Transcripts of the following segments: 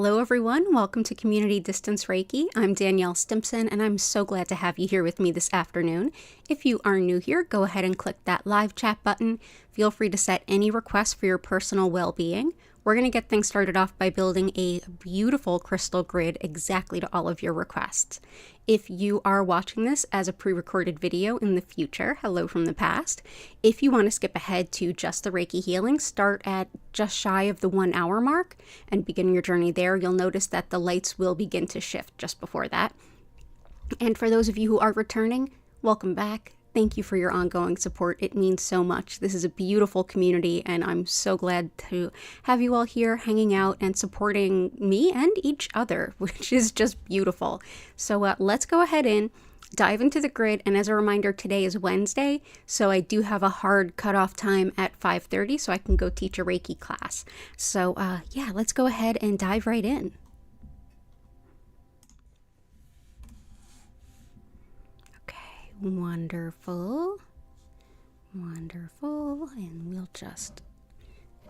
Hello everyone, welcome to Community Distance Reiki. I'm Danielle Stimpson and I'm so glad to have you here with me this afternoon. If you are new here, go ahead and click that live chat button. Feel free to set any requests for your personal well-being. We're going to get things started off by building a beautiful crystal grid exactly to all of your requests. If you are watching this as a pre-recorded video in the future, hello from the past. If you want to skip ahead to just the Reiki healing, start at just shy of the 1 hour mark and begin your journey there. You'll notice that the lights will begin to shift just before that. And for those of you who are returning, welcome back. Thank you for your ongoing support. It means so much. This is a beautiful community, and I'm so glad to have you all here hanging out and supporting me and each other, which is just beautiful. So let's go ahead and dive into the grid. And as a reminder, today is Wednesday, so I do have a hard cutoff time at 5:30 so I can go teach a Reiki class. So yeah, let's go ahead and dive right in. Wonderful, wonderful, and we'll just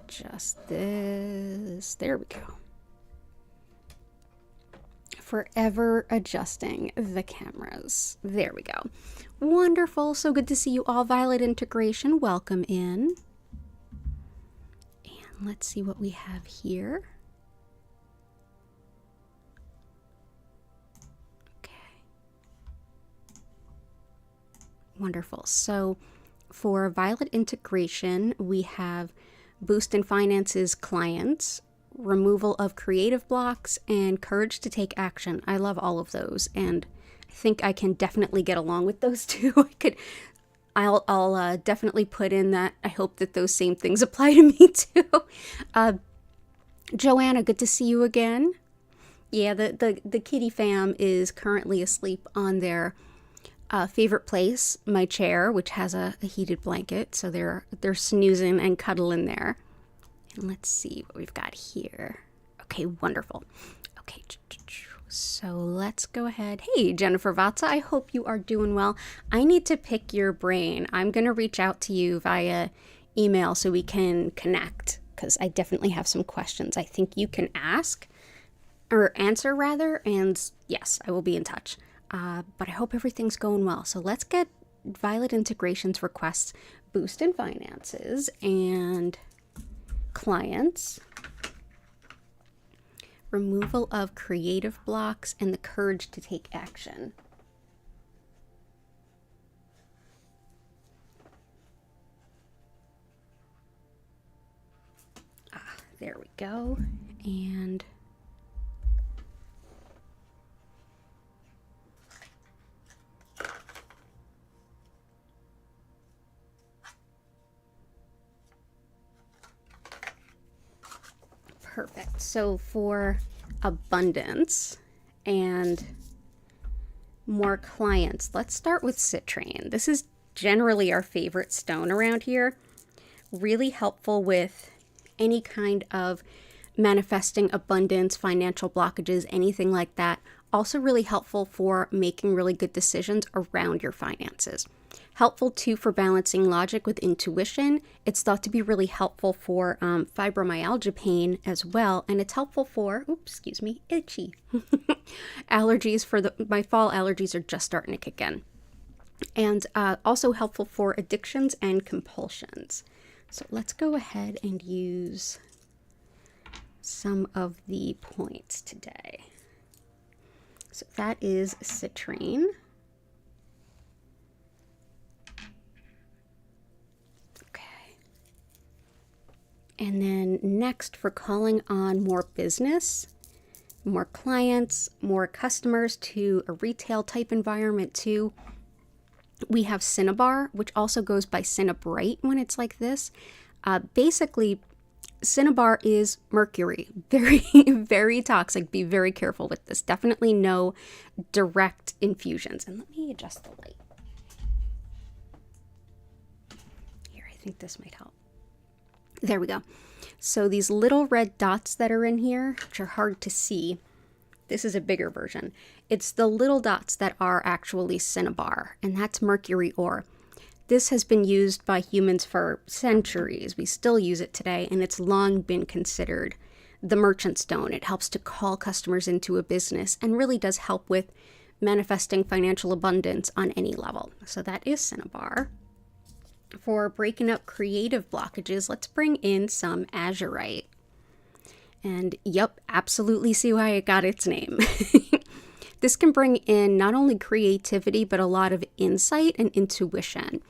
adjust this. There we go. Forever adjusting the cameras. There we go. Wonderful. So good to see you all. Violet Integration, welcome in. And let's see what we have here. Wonderful. So for Violet Integration, we have Boost in Finances clients, removal of creative blocks, and courage to take action. I love all of those, and I think I can definitely get along with those two. I'll definitely put in that I hope that those same things apply to me too. Joanna, good to see you again. Yeah, the kitty fam is currently asleep on their favorite place, my chair, which has a heated blanket, so they're snoozing and cuddling there. And let's see what we've got here. Okay, wonderful. Okay, so let's go ahead. Hey, Jennifer Vatsa, I hope you are doing well. I need to pick your brain. I'm going to reach out to you via email so we can connect, because I definitely have some questions I think you can ask, or answer rather, and yes, I will be in touch. But I hope everything's going well. So let's get Violet Integration's requests, Boost in Finances, and clients, removal of creative blocks, and the courage to take action. There we go. And perfect. So for abundance and more clients, let's start with citrine. This is generally our favorite stone around here. Really helpful with any kind of manifesting abundance, financial blockages, anything like that. Also really helpful for making really good decisions around your finances. Helpful too for balancing logic with intuition. It's thought to be really helpful for fibromyalgia pain as well. And it's helpful for, oops, excuse me, itchy. Allergies my fall allergies are just starting to kick in. And also helpful for addictions and compulsions. So let's go ahead and use some of the points today. So that is citrine. And then next, for calling on more business, more clients, more customers to a retail type environment too, we have Cinnabar, which also goes by Cinnabrite when it's like this. Basically, Cinnabar is mercury, very, very toxic. Be very careful with this. Definitely no direct infusions. And let me adjust the light. Here, I think this might help. There we go. So these little red dots that are in here, which are hard to see, this is a bigger version. It's the little dots that are actually cinnabar, and that's mercury ore. This has been used by humans for centuries. We still use it today, and it's long been considered the merchant stone. It helps to call customers into a business and really does help with manifesting financial abundance on any level. So that is cinnabar. For breaking up creative blockages, let's bring in some azurite. And yep, absolutely see why it got its name. This can bring in not only creativity, but a lot of insight and intuition.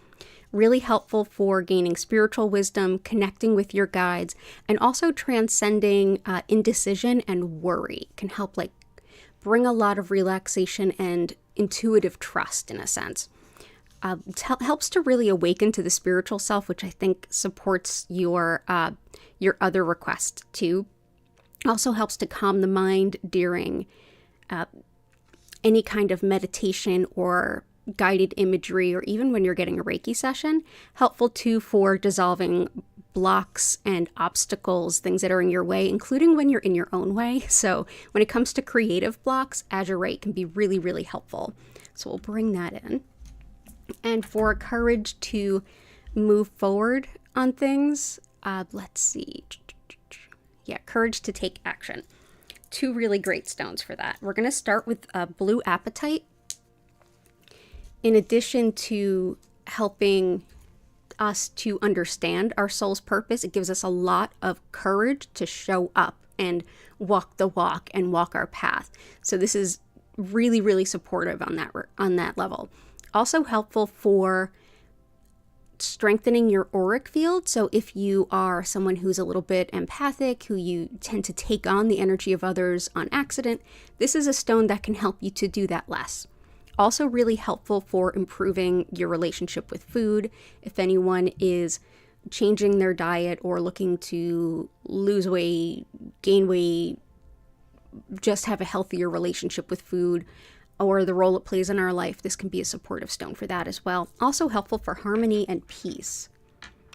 Really helpful for gaining spiritual wisdom, connecting with your guides, and also transcending indecision and worry. Can help like bring a lot of relaxation and intuitive trust in a sense. Helps to really awaken to the spiritual self, which I think supports your other request too. Also helps to calm the mind during any kind of meditation or guided imagery, or even when you're getting a Reiki session. Helpful too for dissolving blocks and obstacles, things that are in your way, including when you're in your own way. So when it comes to creative blocks, azurite can be really, really helpful. So we'll bring that in. And for courage to move forward on things, let's see. Yeah, courage to take action. Two really great stones for that. We're going to start with blue apatite. In addition to helping us to understand our soul's purpose, it gives us a lot of courage to show up and walk the walk and walk our path. So this is really, really supportive on that level. Also helpful for strengthening your auric field. So if you are someone who's a little bit empathic, who you tend to take on the energy of others on accident, this is a stone that can help you to do that less. Also really helpful for improving your relationship with food. If anyone is changing their diet or looking to lose weight, gain weight, just have a healthier relationship with food, or the role it plays in our life, this can be a supportive stone for that as well. Also helpful for harmony and peace.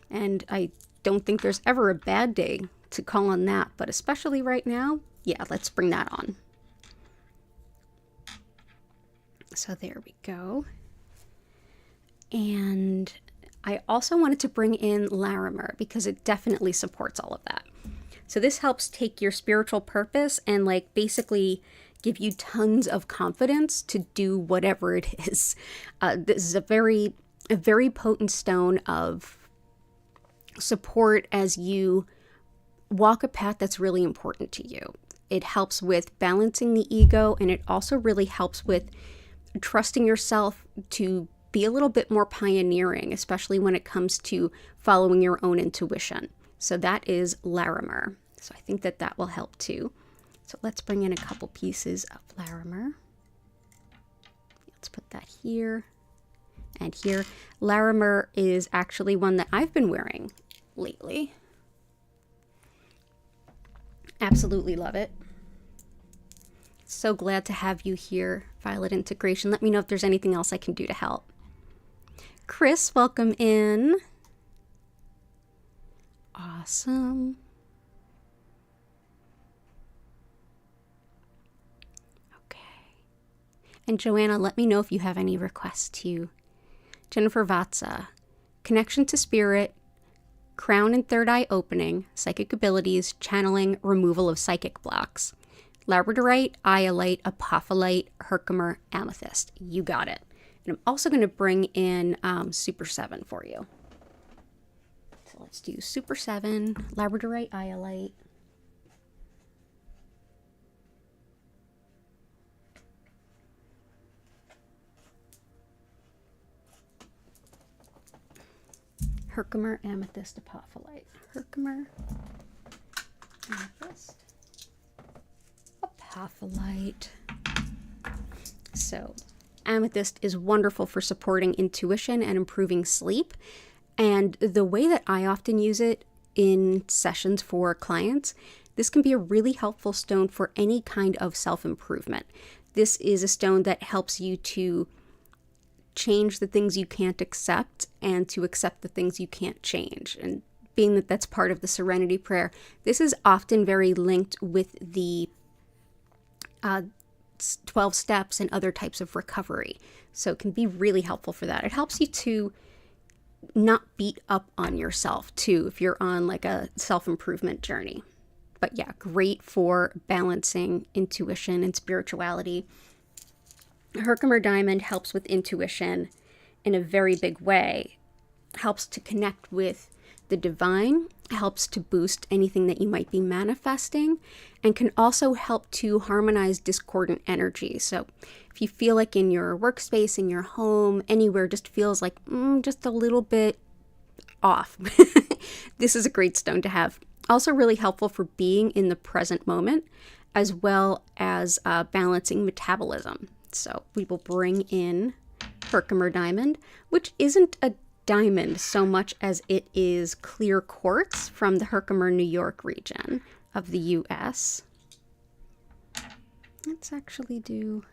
And I don't think there's ever a bad day to call on that, but especially right now, yeah, let's bring that on. So there we go. And I also wanted to bring in Larimer because it definitely supports all of that. So this helps take your spiritual purpose and like basically give you tons of confidence to do whatever it is. This is a very potent stone of support as you walk a path that's really important to you. It helps with balancing the ego, and it also really helps with trusting yourself to be a little bit more pioneering, especially when it comes to following your own intuition. So that is Larimer. So I think that will help too. So let's bring in a couple pieces of Larimer. Let's put that here and here. Larimer is actually one that I've been wearing lately. Absolutely love it. So glad to have you here, Violet Integration. Let me know if there's anything else I can do to help. Chris, welcome in. Awesome. And Joanna, let me know if you have any requests too. Jennifer Vatsa, connection to spirit, crown and third eye opening, psychic abilities, channeling, removal of psychic blocks. Labradorite, iolite, apophyllite, herkimer, amethyst. You got it. And I'm also going to bring in Super 7 for you. So let's do Super 7, Labradorite, iolite. Herkimer, amethyst, apophyllite. Herkimer, amethyst, apophyllite. So amethyst is wonderful for supporting intuition and improving sleep. And the way that I often use it in sessions for clients, this can be a really helpful stone for any kind of self-improvement. This is a stone that helps you to change the things you can't accept and to accept the things you can't change. And being that that's part of the Serenity Prayer, this is often very linked with the 12 steps and other types of recovery. So it can be really helpful for that. It helps you to not beat up on yourself too if you're on like a self-improvement journey. But yeah, great for balancing intuition and spirituality. Herkimer diamond helps with intuition in a very big way. Helps to connect with the divine, helps to boost anything that you might be manifesting, and can also help to harmonize discordant energy. So if you feel like in your workspace, in your home, anywhere just feels like just a little bit off, this is a great stone to have. Also really helpful for being in the present moment, as well as balancing metabolism. So we will bring in Herkimer diamond, which isn't a diamond so much as it is clear quartz from the Herkimer, New York region of the US. Let's actually do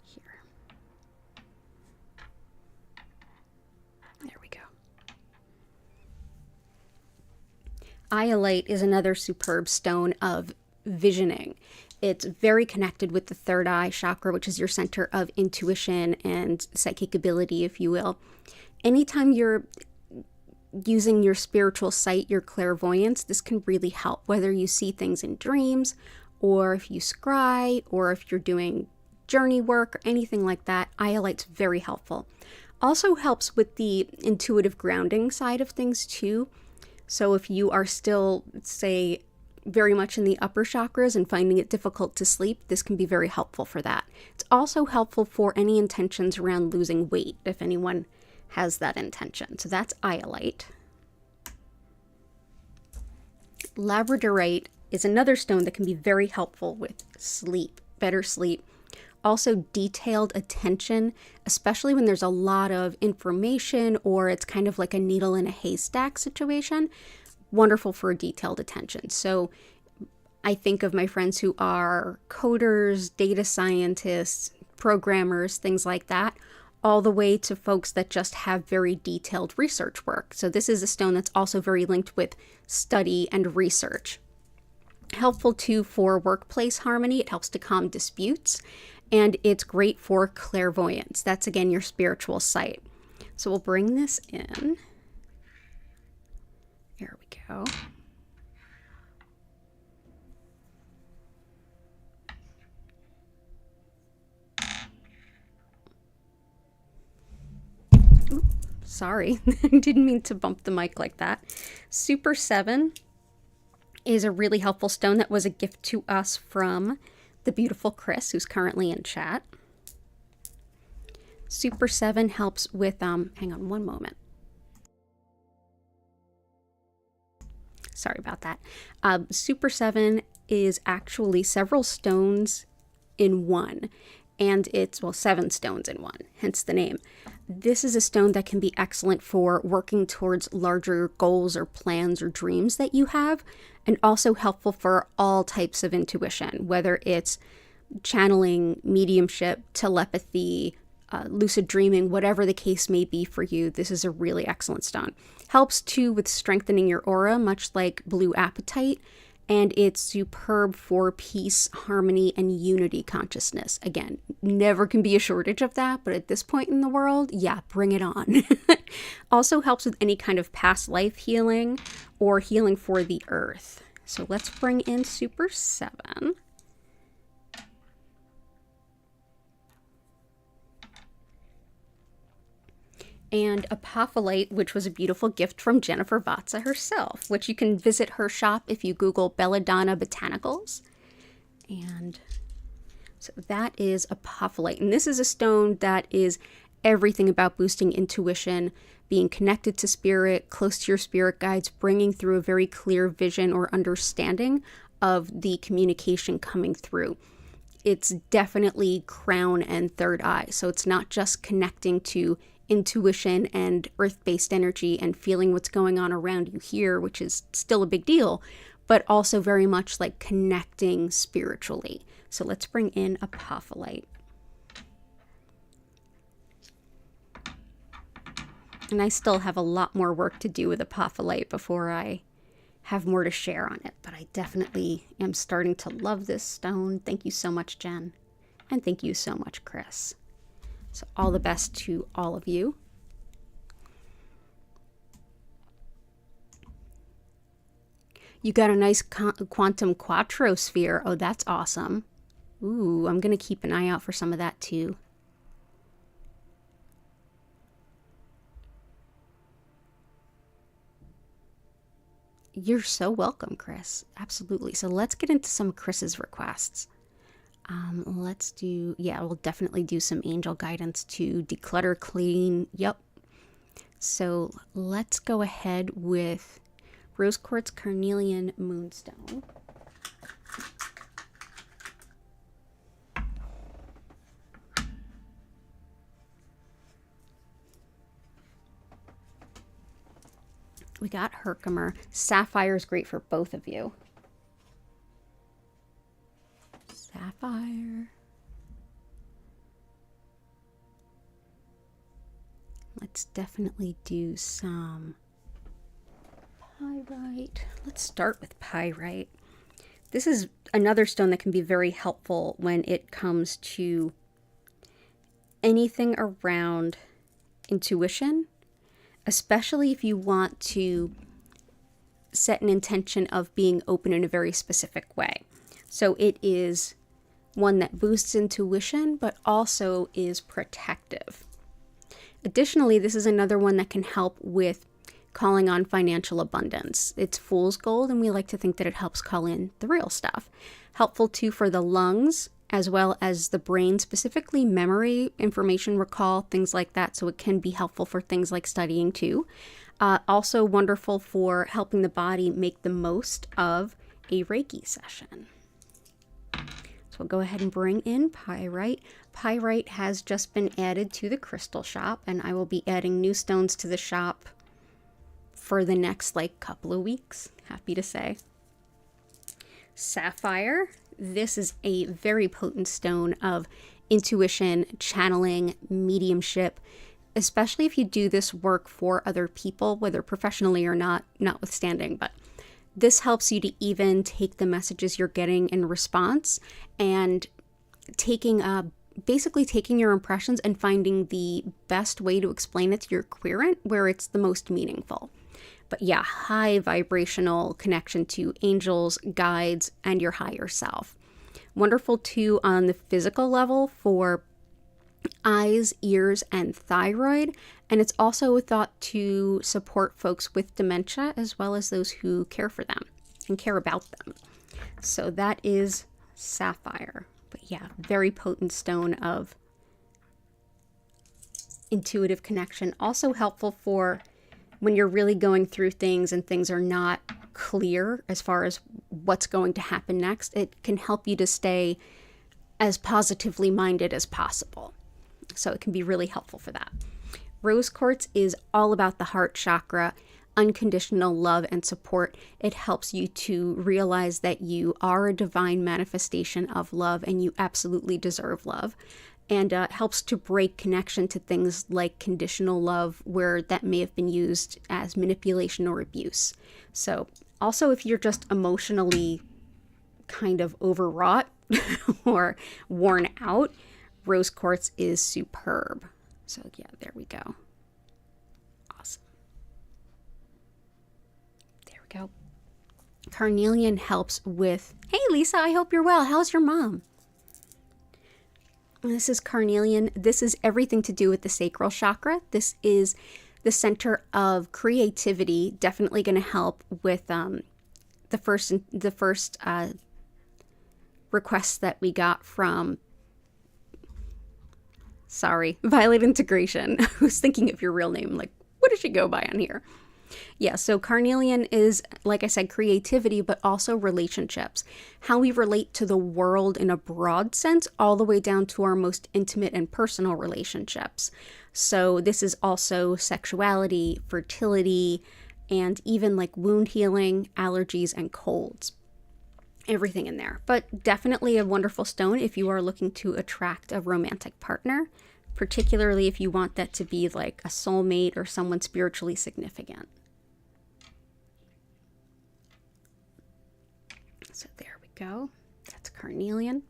here. There we go. Iolite is another superb stone of visioning. It's very connected with the third eye chakra, which is your center of intuition and psychic ability, if you will. Anytime you're using your spiritual sight, your clairvoyance, this can really help, whether you see things in dreams, or if you scry, or if you're doing journey work or anything like that. Iolite's very helpful. Also helps with the intuitive grounding side of things too. So if you are still, say, very much in the upper chakras and finding it difficult to sleep, this can be very helpful for that. It's also helpful for any intentions around losing weight, if anyone has that intention. So that's iolite. Labradorite is another stone that can be very helpful with sleep, better sleep. Also detailed attention, especially when there's a lot of information or it's kind of like a needle in a haystack situation. Wonderful for detailed attention. So I think of my friends who are coders, data scientists, programmers, things like that, all the way to folks that just have very detailed research work. So this is a stone that's also very linked with study and research. Helpful too for workplace harmony. It helps to calm disputes, and it's great for clairvoyance. That's again your spiritual sight. So we'll bring this in. There we go. Oops, sorry, I didn't mean to bump the mic like that. Super 7 is a really helpful stone that was a gift to us from the beautiful Chris, who's currently in chat. Super 7 helps with, hang on one moment. Sorry about that. Super 7 is actually several stones in one, and it's, well, 7 stones in one, hence the name. This is a stone that can be excellent for working towards larger goals or plans or dreams that you have, and also helpful for all types of intuition, whether it's channeling, mediumship, telepathy, lucid dreaming, whatever the case may be for you. This is a really excellent stone. Helps too with strengthening your aura, much like blue apatite, and it's superb for peace, harmony, and unity consciousness. Again, never can be a shortage of that, but at this point in the world, yeah, bring it on. Also helps with any kind of past life healing or healing for the earth. So let's bring in Super 7. And apophyllite, which was a beautiful gift from Jennifer Vatsa herself, which you can visit her shop if you Google Belladonna Botanicals. And so that is apophyllite. And this is a stone that is everything about boosting intuition, being connected to spirit, close to your spirit guides, bringing through a very clear vision or understanding of the communication coming through. It's definitely crown and third eye. So it's not just connecting to intuition and earth-based energy and feeling what's going on around you here, which is still a big deal, but also very much like connecting spiritually. So let's bring in apophyllite. And I still have a lot more work to do with apophyllite before I have more to share on it, but I definitely am starting to love this stone. Thank you so much, Jen. And thank you so much, Chris. So all the best to all of you. You got a nice quantum quattro sphere. Oh, that's awesome. Ooh, I'm going to keep an eye out for some of that too. You're so welcome, Chris. Absolutely. So let's get into some of Chris's requests. Let's do, yeah, we'll definitely do some angel guidance to declutter, clean. Yep. So let's go ahead with Rose Quartz Carnelian Moonstone. We got Herkimer. Sapphire is great for both of you. Sapphire. Let's definitely do some pyrite. Let's start with pyrite. This is another stone that can be very helpful when it comes to anything around intuition, especially if you want to set an intention of being open in a very specific way. So it is one that boosts intuition, but also is protective. Additionally, this is another one that can help with calling on financial abundance. It's fool's gold, and we like to think that it helps call in the real stuff. Helpful too for the lungs, as well as the brain, specifically memory, information recall, things like that. So it can be helpful for things like studying too. Also wonderful for helping the body make the most of a Reiki session. So we'll go ahead and bring in pyrite. Pyrite has just been added to the crystal shop, and I will be adding new stones to the shop for the next couple of weeks, happy to say. Sapphire. This is a very potent stone of intuition, channeling, mediumship, especially if you do this work for other people, whether professionally or not, notwithstanding. But this helps you to even take the messages you're getting in response and basically taking your impressions and finding the best way to explain it to your querent where it's the most meaningful. But yeah, high vibrational connection to angels, guides, and your higher self. Wonderful too on the physical level for eyes, ears, and thyroid. And it's also thought to support folks with dementia as well as those who care for them and care about them. So that is sapphire. But yeah, very potent stone of intuitive connection. Also helpful for when you're really going through things and things are not clear as far as what's going to happen next. It can help you to stay as positively minded as possible. So it can be really helpful for that. Rose quartz is all about the heart chakra, unconditional love and support. It helps you to realize that you are a divine manifestation of love and you absolutely deserve love. And helps to break connection to things like conditional love, where that may have been used as manipulation or abuse. So also, if you're just emotionally kind of overwrought or worn out, rose quartz is superb. So yeah, there we go. Awesome. There we go. Carnelian helps with, hey Lisa, I hope you're well. How's your mom? This is carnelian. This is everything to do with the sacral chakra. This is the center of creativity. Definitely going to help with the first request that we got from, Violet Integration. I was thinking of your real name. Like, what does she go by on here? Yeah, so carnelian is, like I said, creativity, but also relationships. How we relate to the world in a broad sense, all the way down to our most intimate and personal relationships. So this is also sexuality, fertility, and even like wound healing, allergies, and colds. Everything in there. But definitely a wonderful stone if you are looking to attract a romantic partner, particularly if you want that to be like a soulmate or someone spiritually significant. So there we go. That's carnelian.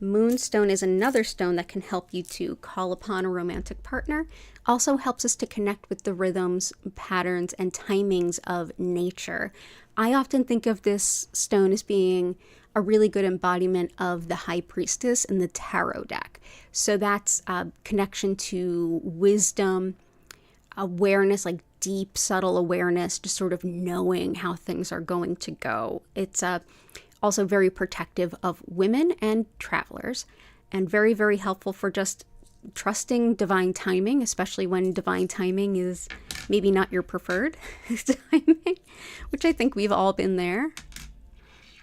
Moonstone is another stone that can help you to call upon a romantic partner. Also helps us to connect with the rhythms, patterns, and timings of nature. I often think of this stone as being a really good embodiment of the High Priestess in the tarot deck. So that's a connection to wisdom, awareness, like deep, subtle awareness, just sort of knowing how things are going to go. It's also very protective of women and travelers, and very, very helpful for just trusting divine timing, especially when divine timing is maybe not your preferred timing, which I think we've all been there.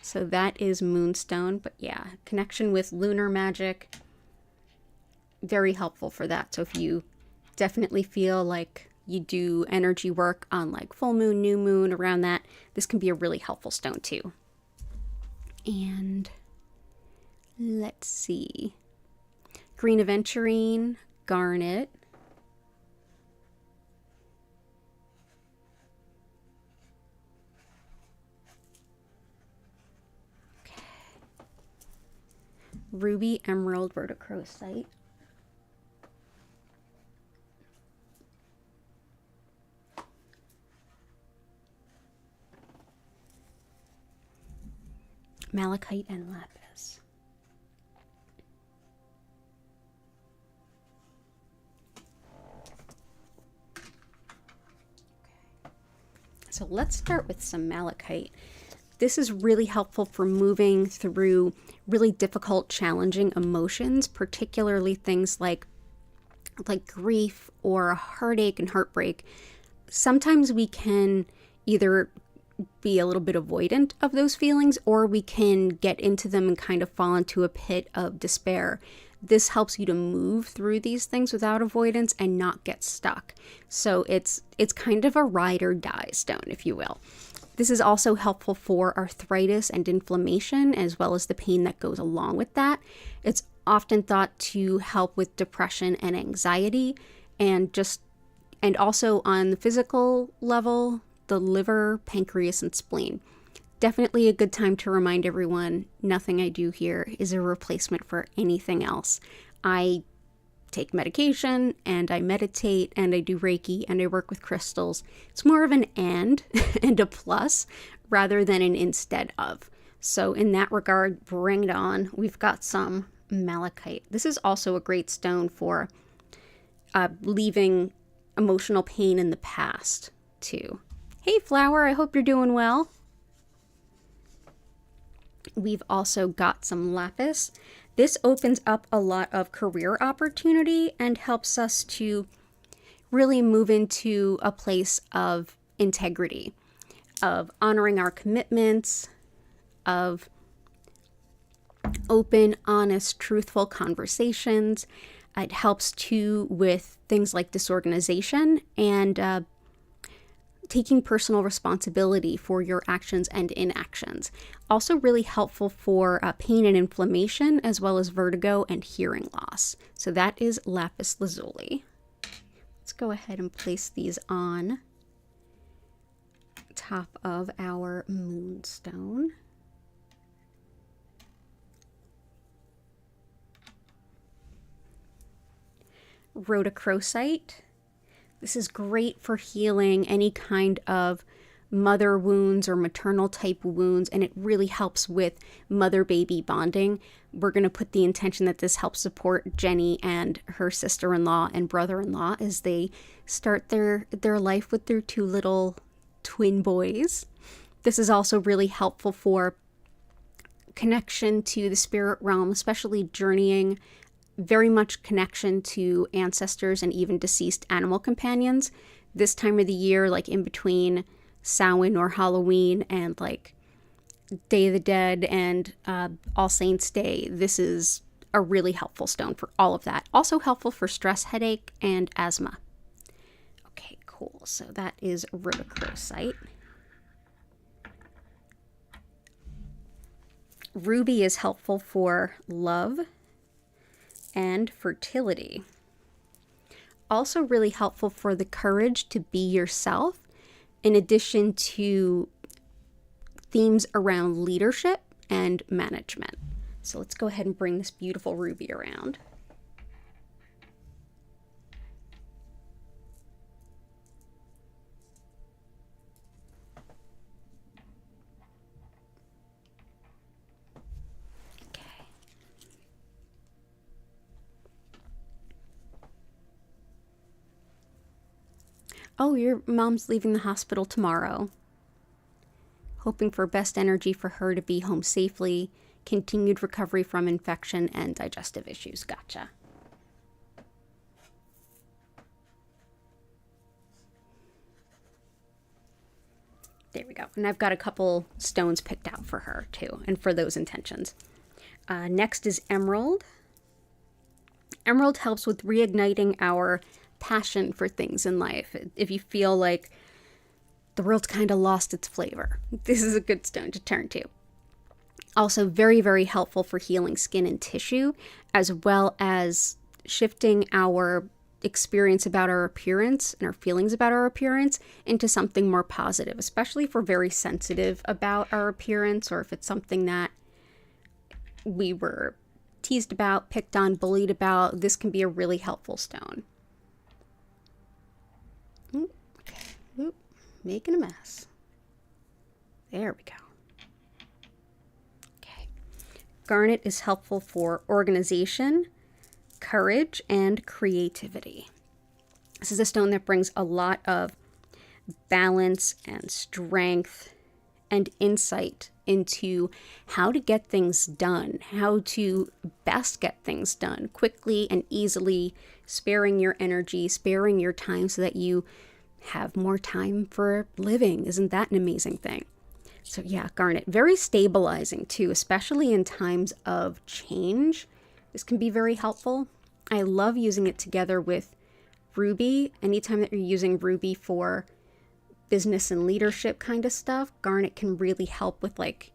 So that is Moonstone. But yeah, connection with lunar magic, very helpful for that. So if you definitely feel like you do energy work on like full moon, new moon, around that, this can be a really helpful stone too. And let's see, green aventurine, garnet, okay. Ruby emerald rhodochrosite, malachite, and lapis. So let's start with some malachite. This is really helpful for moving through really difficult, challenging emotions, particularly things like grief or heartache and heartbreak. Sometimes we can either be a little bit avoidant of those feelings, or we can get into them and kind of fall into a pit of despair. This helps you to move through these things without avoidance and not get stuck. So it's kind of a ride or die stone, if you will. This is also helpful for arthritis and inflammation, as well as the pain that goes along with that. It's often thought to help with depression and anxiety, and also on the physical level, the liver, pancreas, and spleen. Definitely a good time to remind everyone, nothing I do here is a replacement for anything else. I take medication, and I meditate, and I do Reiki, and I work with crystals. It's more of an and and a plus rather than an instead of. So in that regard, bring it on. We've got some malachite. This is also a great stone for leaving emotional pain in the past too. Hey flower, I hope you're doing well. We've also got some lapis. This opens up a lot of career opportunity and helps us to really move into a place of integrity, of honoring our commitments, of open, honest, truthful conversations. It helps too with things like disorganization and taking personal responsibility for your actions and inactions. Also really helpful for pain and inflammation, as well as vertigo and hearing loss. So that is lapis lazuli. Let's go ahead and place these on top of our moonstone. Rhodochrosite. This is great for healing any kind of mother wounds or maternal type wounds, and it really helps with mother-baby bonding. We're going to put the intention that this helps support Jenny and her sister-in-law and brother-in-law as they start their life with their two little twin boys. This is also really helpful for connection to the spirit realm, especially journeying, very much connection to ancestors and even deceased animal companions. This time of the year, like in between Samhain or Halloween and like Day of the Dead and All Saints Day, this is a really helpful stone for all of that. Also helpful for stress, headache, and asthma. Okay, cool. So that is rhodochrosite. Ruby is helpful for love and fertility. Also really helpful for the courage to be yourself, in addition to themes around leadership and management. So let's go ahead and bring this beautiful ruby around. Oh, your mom's leaving the hospital tomorrow. Hoping for best energy for her to be home safely, continued recovery from infection and digestive issues. Gotcha. There we go. And I've got a couple stones picked out for her too, and for those intentions. Next is emerald. Emerald helps with reigniting our passion for things in life. If you feel like the world's kind of lost its flavor, this is a good stone to turn to. Also very, very helpful for healing skin and tissue, as well as shifting our experience about our appearance and our feelings about our appearance into something more positive, especially if we're very sensitive about our appearance, or if it's something that we were teased about, picked on, bullied about. This can be a really helpful stone. Oop, making a mess. There we go. Okay. Garnet is helpful for organization, courage, and creativity. This is a stone that brings a lot of balance and strength and insight into how to get things done, how to best get things done quickly and easily, sparing your energy, sparing your time so that you have more time for living. Isn't that an amazing thing? So yeah, garnet, very stabilizing too, especially in times of change. This can be very helpful. I love using it together with ruby. Anytime that you're using ruby for business and leadership kind of stuff, garnet can really help with like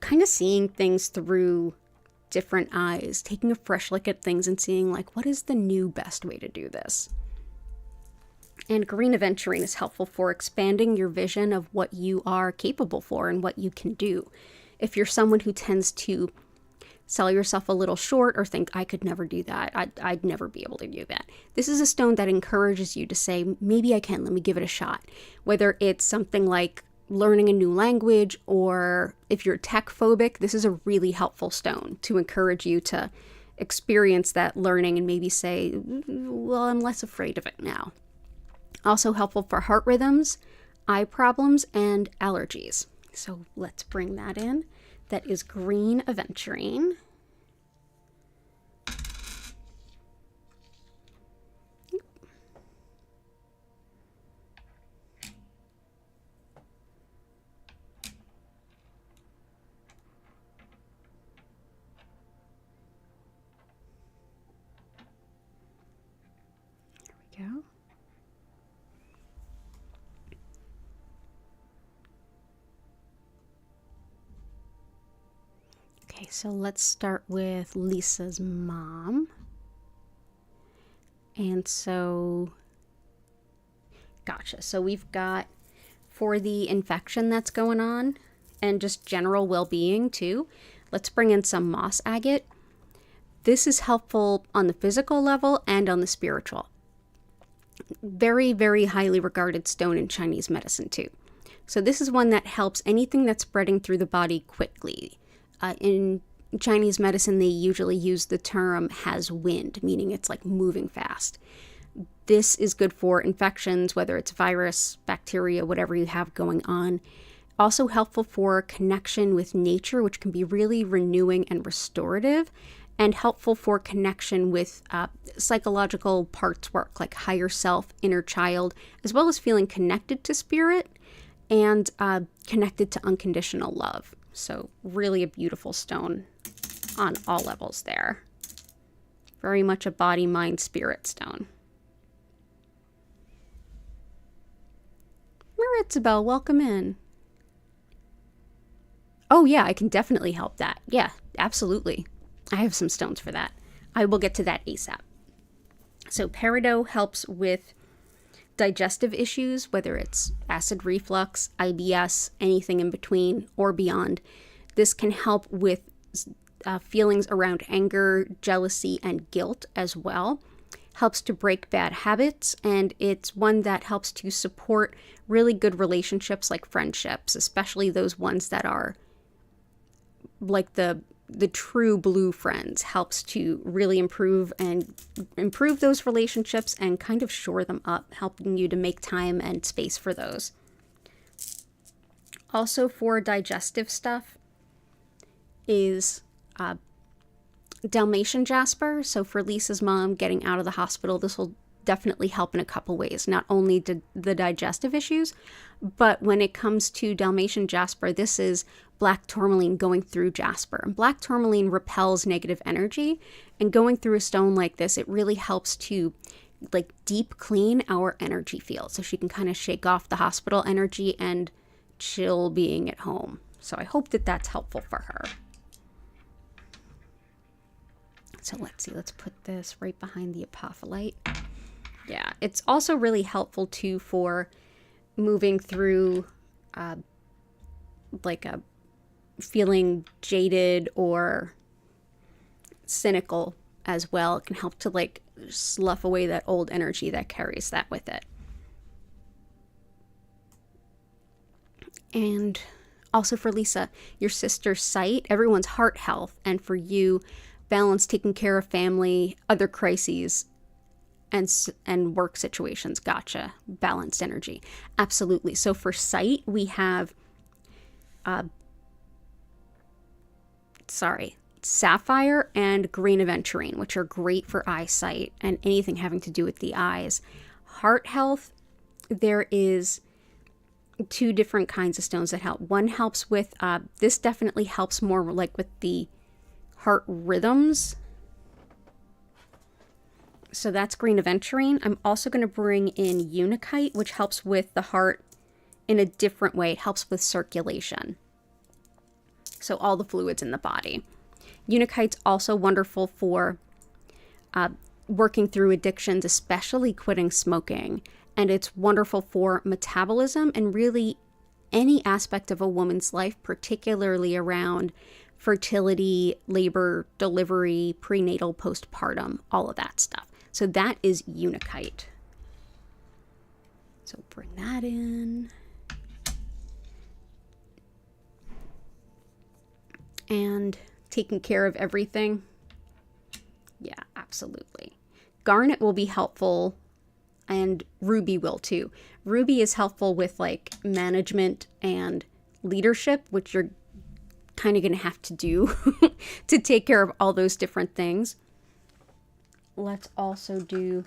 kind of seeing things through different eyes, taking a fresh look at things and seeing like, what is the new best way to do this? And green aventurine is helpful for expanding your vision of what you are capable for and what you can do. If you're someone who tends to sell yourself a little short or think, I could never do that, I'd never be able to do that, this is a stone that encourages you to say, maybe I can, let me give it a shot. Whether it's something like learning a new language, or if you're tech phobic, this is a really helpful stone to encourage you to experience that learning and maybe say, well, I'm less afraid of it now. Also helpful for heart rhythms, eye problems, and allergies. So let's bring that in. That is green aventurine. There we go. Okay, so let's start with Lisa's mom. And so, gotcha. So we've got for the infection that's going on and just general well-being too, let's bring in some moss agate. This is helpful on the physical level and on the spiritual. Very, very highly regarded stone in Chinese medicine too. So this is one that helps anything that's spreading through the body quickly. In Chinese medicine, they usually use the term has wind, meaning it's like moving fast. This is good for infections, whether it's virus, bacteria, whatever you have going on. Also helpful for connection with nature, which can be really renewing and restorative, and helpful for connection with psychological parts work, like higher self, inner child, as well as feeling connected to spirit and connected to unconditional love. So really a beautiful stone on all levels there. Very much a body, mind, spirit stone. Maritzabel, welcome in. Oh yeah, I can definitely help that. Yeah, absolutely. I have some stones for that. I will get to that ASAP. So peridot helps with digestive issues, whether it's acid reflux, IBS, anything in between or beyond. This can help with feelings around anger, jealousy, and guilt as well. Helps to break bad habits, and it's one that helps to support really good relationships like friendships, especially those ones that are like the true blue friends. Helps to really improve those relationships and kind of shore them up, helping you to make time and space for those. Also for digestive stuff is Dalmatian jasper. So for Lisa's mom getting out of the hospital, this will definitely help in a couple ways. Not only the digestive issues, but when it comes to Dalmatian jasper, this is black tourmaline going through jasper. And black tourmaline repels negative energy, and going through a stone like this, it really helps to like deep clean our energy field, so she can kind of shake off the hospital energy and chill being at home. So I hope that that's helpful for her. So let's see, let's put this right behind the apophyllite. Yeah, it's also really helpful too for moving through like a feeling jaded or cynical as well. It can help to like slough away that old energy that carries that with it. And also for Lisa, your sister's sight, everyone's heart health, and for you, balance, taking care of family, other crises, and work situations. Gotcha. Balanced energy. Absolutely. So for sight, we have sapphire and green aventurine, which are great for eyesight and anything having to do with the eyes. Heart health, there is 2 different kinds of stones that help. One helps with, this definitely helps more like with the heart rhythms. So that's green aventurine. I'm also going to bring in unakite, which helps with the heart in a different way. It helps with circulation. So all the fluids in the body. Unakite's also wonderful for working through addictions, especially quitting smoking. And it's wonderful for metabolism and really any aspect of a woman's life, particularly around fertility, labor, delivery, prenatal, postpartum, all of that stuff. So that is unakite. So bring that in. And taking care of everything. Yeah, absolutely. Garnet will be helpful, and ruby will too. Ruby is helpful with like management and leadership, which you're kind of going to have to do to take care of all those different things. Let's also do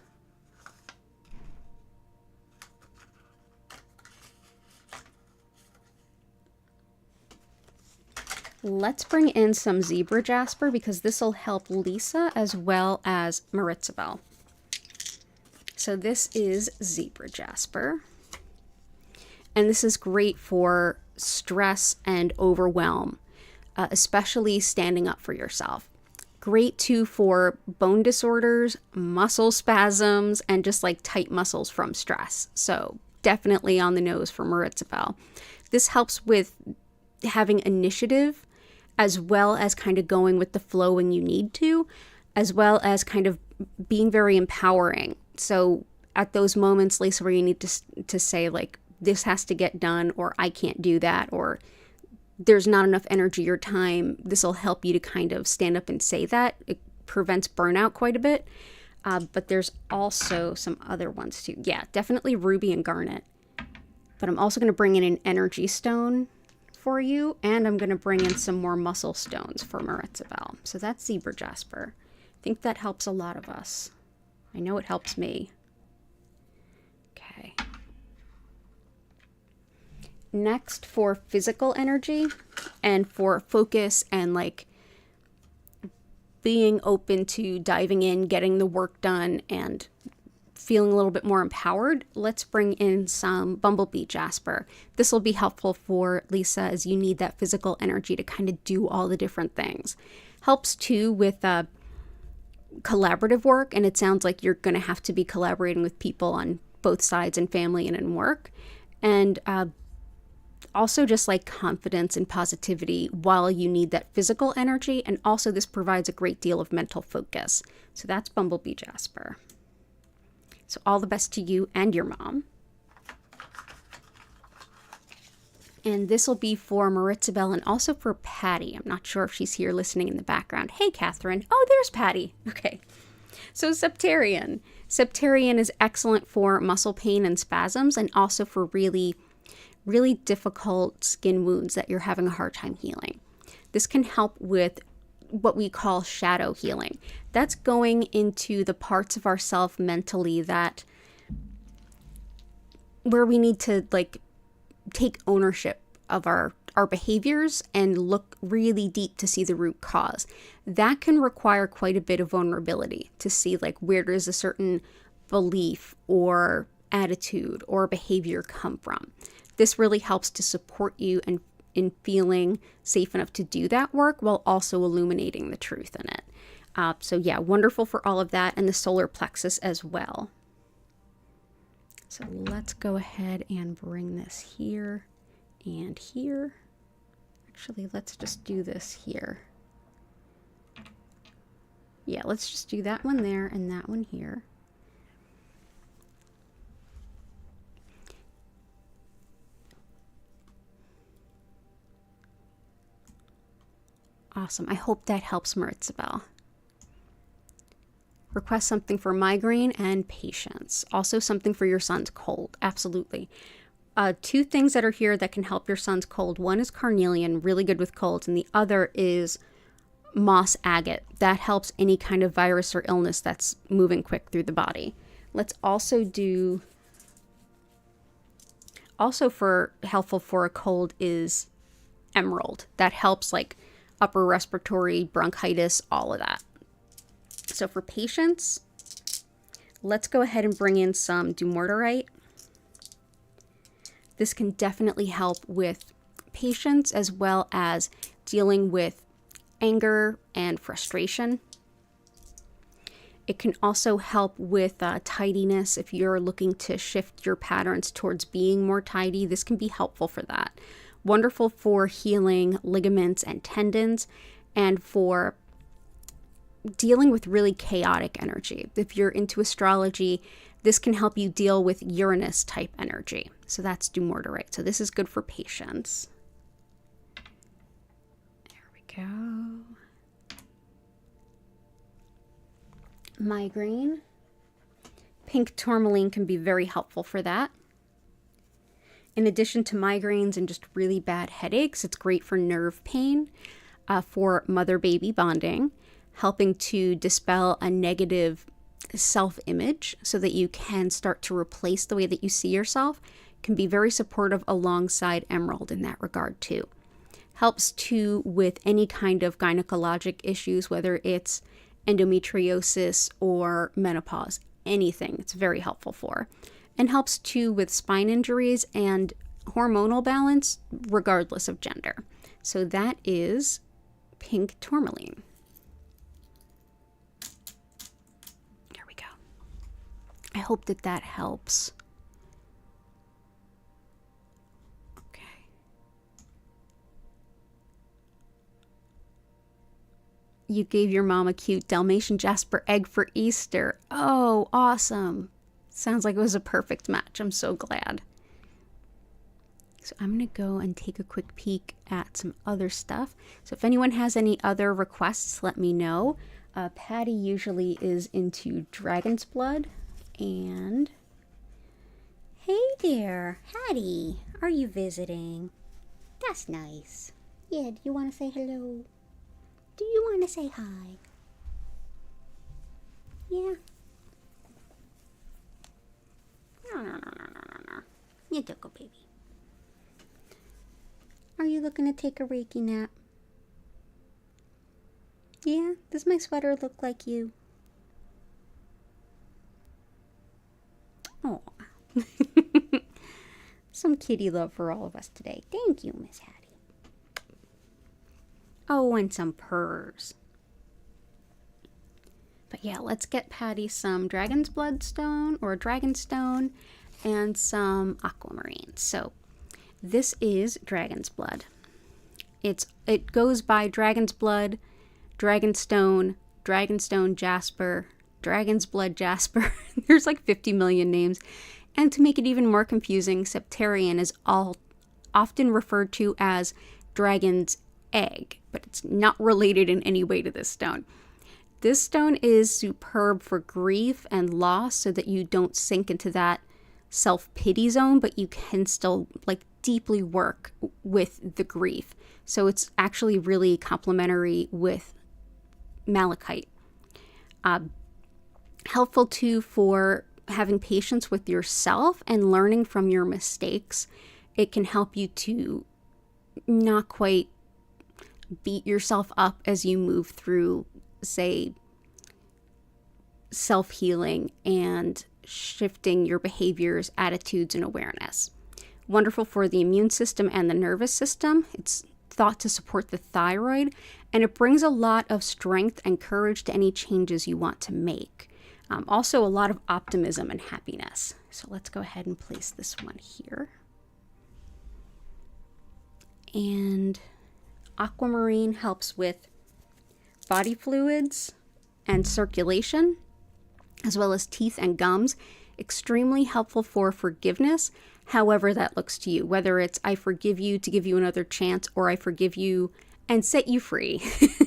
let's bring in some zebra jasper, because this will help Lisa as well as Maritzabel. So this is zebra jasper, and this is great for stress and overwhelm, especially standing up for yourself. Great too for bone disorders, muscle spasms, and just like tight muscles from stress. So definitely on the nose for Maritzabel. This helps with having initiative, as well as kind of going with the flow when you need to, as well as kind of being very empowering. So at those moments, Lisa, where you need to say like, this has to get done, or I can't do that, or there's not enough energy or time, this will help you to kind of stand up and say that. It prevents burnout quite a bit. But there's also some other ones too. Yeah, definitely ruby and garnet. But I'm also going to bring in an energy stone for you, and I'm going to bring in some more muscle stones for Maritzabel. So that's zebra jasper. I think that helps a lot of us. I know it helps me. Okay. Next, for physical energy and for focus and like being open to diving in, getting the work done, and feeling a little bit more empowered, let's bring in some bumblebee jasper. This will be helpful for Lisa as you need that physical energy to kind of do all the different things. Helps too with collaborative work, and it sounds like you're going to have to be collaborating with people on both sides, in family and in work. And Also just like confidence and positivity while you need that physical energy. And also this provides a great deal of mental focus. So that's Bumblebee Jasper. So all the best to you and your mom. And this will be for Maritzabel and also for Patty. I'm not sure if she's here listening in the background. Hey, Catherine. Oh, there's Patty. Okay. So Septarian. Septarian is excellent for muscle pain and spasms, and also for really difficult skin wounds that you're having a hard time healing. This can help with what we call shadow healing. That's going into the parts of ourself mentally that where we need to like take ownership of our behaviors and look really deep to see the root cause. That can require quite a bit of vulnerability to see like where does a certain belief or attitude or behavior come from. This really helps to support you in feeling safe enough to do that work while also illuminating the truth in it. So yeah, wonderful for all of that, and the solar plexus as well. So let's go ahead and bring this here and here. Actually, let's just do this here. Yeah, let's just do that one there and that one here. Awesome. I hope that helps, Maritzabel. Request something for migraine and patience. Also something for your son's cold. Absolutely. Two things that are here that can help your son's cold. One is carnelian, really good with colds, and the other is moss agate. That helps any kind of virus or illness that's moving quick through the body. Let's also do, also for helpful for a cold is emerald. That helps like upper respiratory, bronchitis, all of that. So for patience, let's go ahead and bring in some dumortierite. This can definitely help with patience as well as dealing with anger and frustration. It can also help with tidiness. If you're looking to shift your patterns towards being more tidy, this can be helpful for that. Wonderful for healing ligaments and tendons, and for dealing with really chaotic energy. If you're into astrology, this can help you deal with Uranus type energy. So that's dumortierite. So this is good for patience. There we go. Migraine. Pink tourmaline can be very helpful for that. In addition to migraines and just really bad headaches, it's great for nerve pain, for mother-baby bonding, helping to dispel a negative self-image so that you can start to replace the way that you see yourself. Can be very supportive alongside emerald in that regard too. Helps too with any kind of gynecologic issues, whether it's endometriosis or menopause, anything it's very helpful for. And helps too with spine injuries and hormonal balance regardless of gender. So that is pink tourmaline. There we go. I hope that that helps. Okay. You gave your mom a cute Dalmatian Jasper egg for Easter. Oh, awesome. Sounds like it was a perfect match. I'm so glad. So I'm going to go and take a quick peek at some other stuff. So if anyone has any other requests, let me know. Patty usually is into dragon's blood. And hey there, Hattie. Are you visiting? That's nice. Yeah, do you want to say hello? Do you want to say hi? Yeah. No. You took a baby. Are you looking to take a Reiki nap? Yeah? Does my sweater look like you? Oh. Some kitty love for all of us today. Thank you, Miss Hattie. Oh, and some purrs. But yeah, let's get Patty some dragon's bloodstone or dragon stone and some aquamarine. So This is dragon's blood. It goes by dragon's blood, dragonstone, dragonstone jasper, dragon's blood jasper. There's like 50 million names. And to make it even more confusing, septarian is often referred to as dragon's egg, but it's not related in any way to this stone. This stone is superb for grief and loss, so that you don't sink into that self-pity zone, but you can still like deeply work with the grief. So it's actually really complementary with malachite. Helpful too for having patience with yourself and learning from your mistakes. It can help you to not quite beat yourself up as you move through, say, self-healing and shifting your behaviors, attitudes, and awareness. Wonderful for the immune system and the nervous system. It's thought to support the thyroid, and it brings a lot of strength and courage to any changes you want to make. Also, a lot of optimism and happiness. So let's go ahead and place this one here. And aquamarine helps with body fluids and circulation, as well as teeth and gums. Extremely helpful for forgiveness, however that looks to you. Whether it's I forgive you to give you another chance, or I forgive you and set you free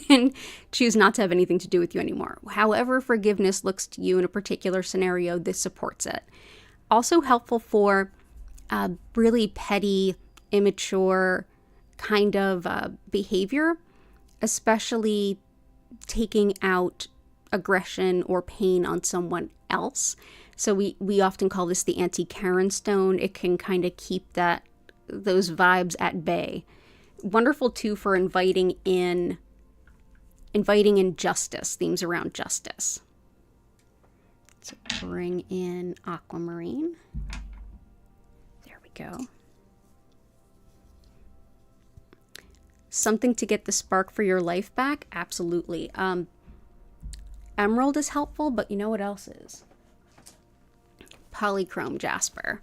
and choose not to have anything to do with you anymore. However forgiveness looks to you in a particular scenario, this supports it. Also helpful for really petty, immature kind of behavior, especially taking out aggression or pain on someone else. So we often call this the anti-Karen stone. It can kind of keep those vibes at bay. Wonderful too for inviting in justice, themes around justice. So bring in aquamarine. There we go. Something to get the spark for your life back? Absolutely. Emerald is helpful, but you know what else is? Polychrome jasper.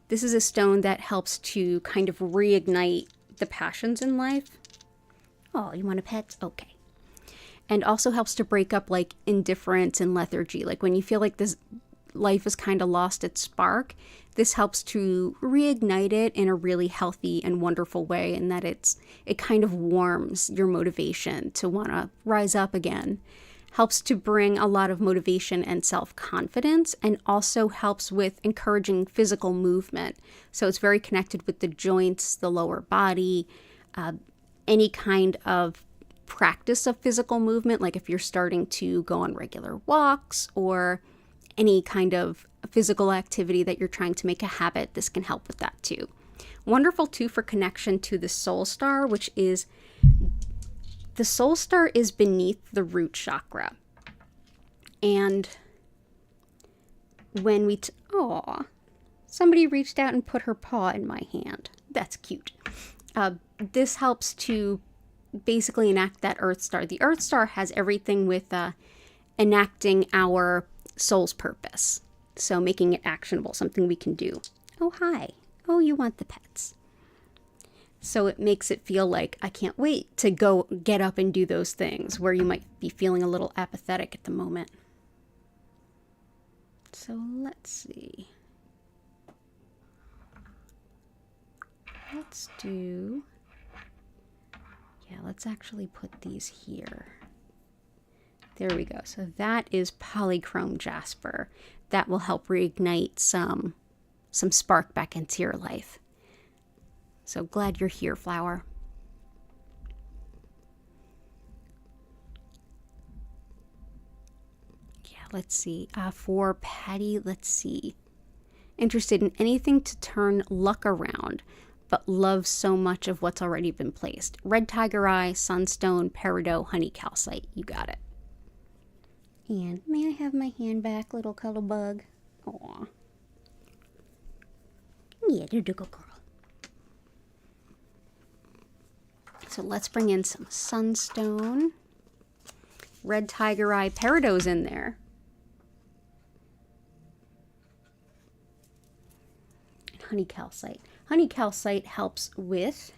This is a stone that helps to kind of reignite the passions in life. Oh, you want a pet? Okay. And also helps to break up like indifference and lethargy. Like when you feel like this life has kind of lost its spark, this helps to reignite it in a really healthy and wonderful way, in that it kind of warms your motivation to want to rise up again. Helps to bring a lot of motivation and self-confidence, and also helps with encouraging physical movement. So it's very connected with the joints, the lower body, any kind of practice of physical movement, like if you're starting to go on regular walks or any kind of physical activity that you're trying to make a habit, this can help with that too. Wonderful too for connection to the soul star, which is the soul star is beneath the root chakra. And when we, somebody reached out and put her paw in my hand. That's cute. This helps to basically enact that Earth Star. The Earth Star has everything with enacting our soul's purpose. So making it actionable, something we can do. Oh, hi. Oh, you want the pets. So it makes it feel like I can't wait to go get up and do those things, where you might be feeling a little apathetic at the moment. So let's see. Let's actually put these here. There we go. So that is polychrome jasper. That will help reignite some spark back into your life. So glad you're here, flower. Yeah, let's see. For Patty, let's see. Interested in anything to turn luck around, but loves so much of what's already been placed. Red tiger eye, sunstone, peridot, honey calcite. You got it. And may I have my hand back, little cuddle bug? Aw. Yeah, you're a good girl. So let's bring in some sunstone. Red tiger eye, peridot's in there. honey calcite. Honey calcite helps with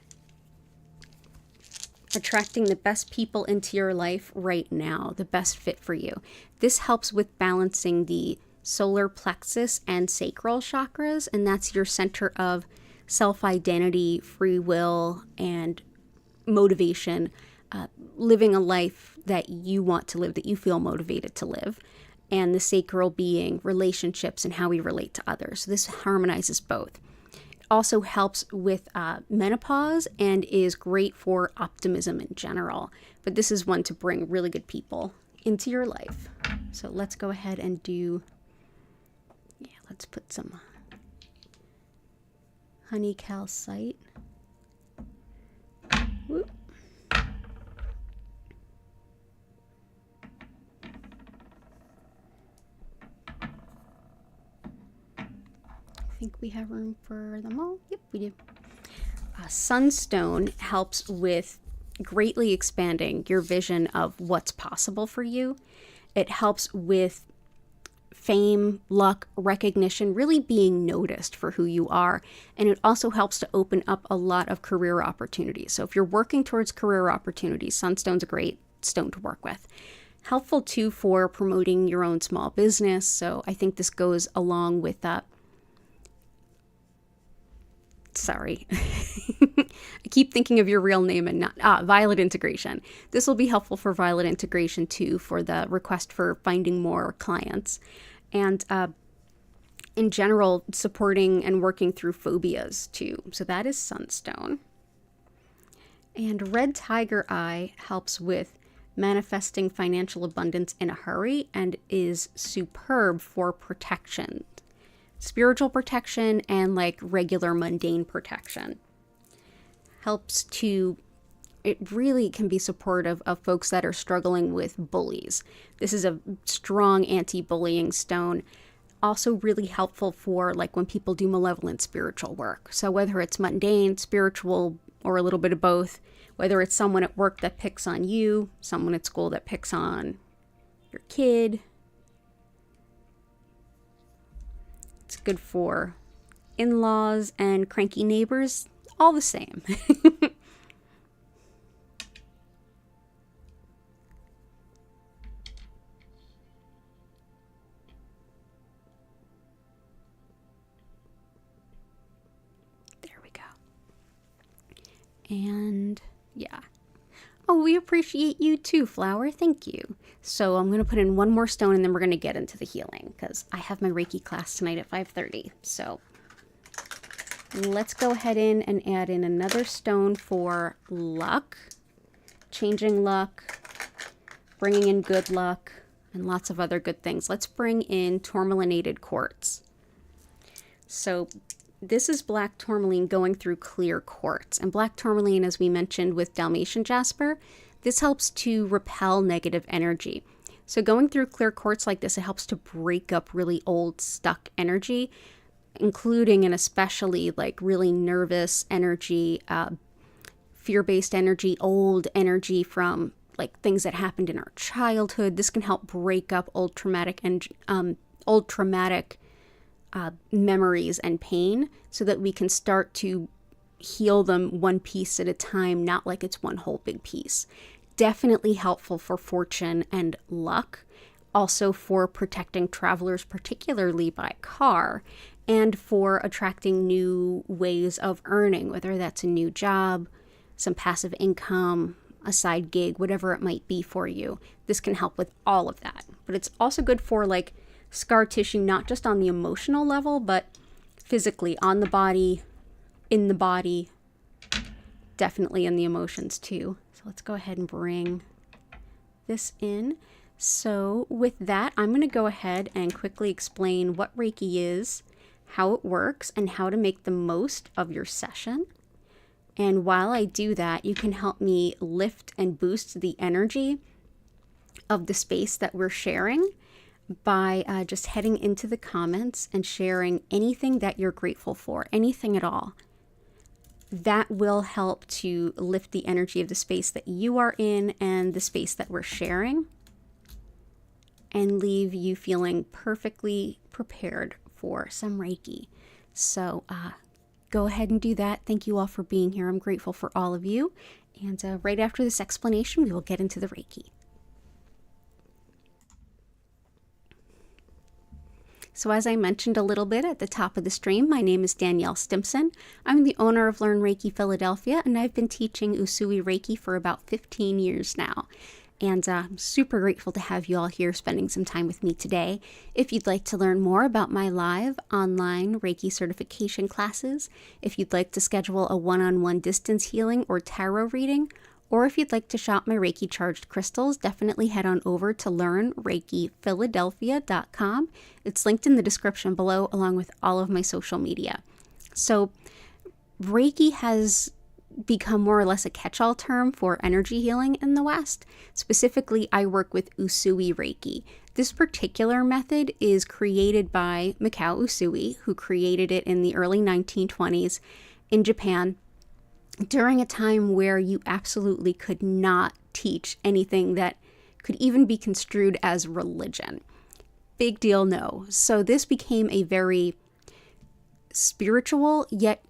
attracting the best people into your life right now, the best fit for you. This helps with balancing the solar plexus and sacral chakras, and that's your center of self-identity, free will, and motivation, living a life that you want to live, that you feel motivated to live, and the sacral being relationships and how we relate to others. So this harmonizes both. Also helps with menopause and is great for optimism in general. But this is one to bring really good people into your life. So let's go ahead and let's put some honey calcite. Whoop. I think we have room for them all. Yep, we do. Sunstone helps with greatly expanding your vision of what's possible for you. It helps with fame, luck, recognition, really being noticed for who you are. And it also helps to open up a lot of career opportunities. So if you're working towards career opportunities, Sunstone's a great stone to work with. Helpful too for promoting your own small business. So I think this goes along with sorry. I keep thinking of your real name and not Violet Integration. This will be helpful for Violet Integration too, for the request for finding more clients, and in general supporting and working through phobias too. So that is Sunstone. And Red Tiger Eye helps with manifesting financial abundance in a hurry and is superb for protection. Spiritual protection and like regular mundane protection. It really can be supportive of folks that are struggling with bullies. This is a strong anti-bullying stone. Also really helpful for like when people do malevolent spiritual work. So whether it's mundane, spiritual, or a little bit of both, whether it's someone at work that picks on you, someone at school that picks on your kid. It's good for in-laws and cranky neighbors, all the same. There we go. And yeah. Oh, we appreciate you too, Flower. Thank you. So I'm going to put in one more stone and then we're going to get into the healing because I have my Reiki class tonight at 5:30. So let's go ahead and add in another stone for luck, changing luck, bringing in good luck, and lots of other good things. Let's bring in tourmalinated quartz. So this is black tourmaline going through clear quartz. And black tourmaline, as we mentioned with Dalmatian jasper, this helps to repel negative energy. So going through clear quartz like this, it helps to break up really old, stuck energy, including and especially like really nervous energy, fear-based energy, old energy from like things that happened in our childhood. This can help break up old traumatic memories and pain so that we can start to heal them one piece at a time, not like it's one whole big piece. Definitely helpful for fortune and luck, also for protecting travelers, particularly by car, and for attracting new ways of earning, whether that's a new job, some passive income, a side gig, whatever it might be for you. This can help with all of that. But it's also good for like scar tissue, not just on the emotional level, but physically on the body, in the body, definitely in the emotions too. So let's go ahead and bring this in. So with that, I'm going to go ahead and quickly explain what Reiki is, how it works, and how to make the most of your session. And while I do that, you can help me lift and boost the energy of the space that we're sharing by just heading into the comments and sharing anything that you're grateful for, anything at all. That will help to lift the energy of the space that you are in and the space that we're sharing, and leave you feeling perfectly prepared for some Reiki. So go ahead and do that. Thank you all for being here. I'm grateful for all of you. And right after this explanation, we will get into the Reiki. So as I mentioned a little bit at the top of the stream, my name is Danielle Stimpson. I'm the owner of Learn Reiki Philadelphia, and I've been teaching Usui Reiki for about 15 years now. And I'm super grateful to have you all here spending some time with me today. If you'd like to learn more about my live online Reiki certification classes, if you'd like to schedule a one-on-one distance healing or tarot reading, or if you'd like to shop my Reiki charged crystals, definitely head on over to learnreikiphiladelphia.com. It's linked in the description below, along with all of my social media. So Reiki has become more or less a catch-all term for energy healing in the West. Specifically, I work with Usui Reiki. This particular method is created by Mikao Usui, who created it in the early 1920s in Japan, during a time where you absolutely could not teach anything that could even be construed as religion. Big deal, no. So this became a very spiritual yet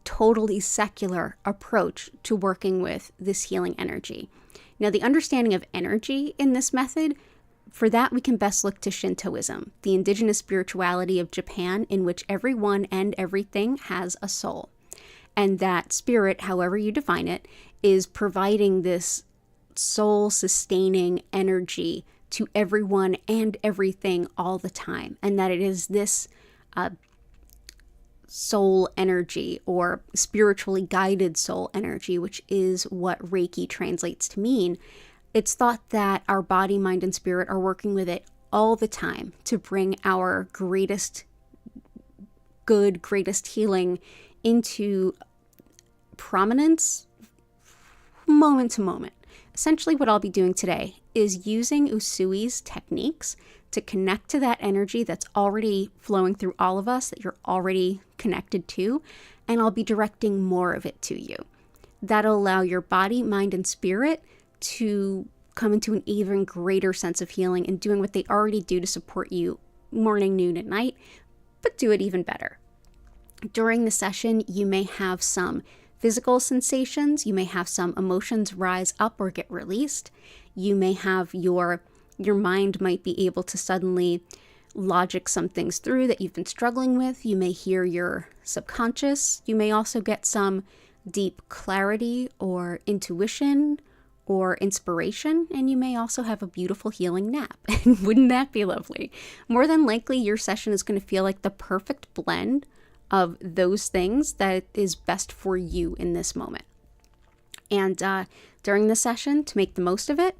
totally secular approach to working with this healing energy. Now, the understanding of energy in this method, for that we can best look to Shintoism, the indigenous spirituality of Japan, in which everyone and everything has a soul. And that spirit, however you define it, is providing this soul-sustaining energy to everyone and everything all the time. And that it is this soul energy, or spiritually guided soul energy, which is what Reiki translates to mean. It's thought that our body, mind, and spirit are working with it all the time to bring our greatest good, greatest healing into prominence moment to moment. Essentially, what I'll be doing today is using Usui's techniques to connect to that energy that's already flowing through all of us, that you're already connected to, and I'll be directing more of it to you. That'll allow your body, mind, and spirit to come into an even greater sense of healing and doing what they already do to support you morning, noon, and night, but do it even better. During the session, you may have some physical sensations, you may have some emotions rise up or get released, you may have your mind might be able to suddenly logic some things through that you've been struggling with, you may hear your subconscious, you may also get some deep clarity or intuition or inspiration, and you may also have a beautiful healing nap. And wouldn't that be lovely? More than likely, your session is going to feel like the perfect blend of those things that is best for you in this moment. And during the session, to make the most of it,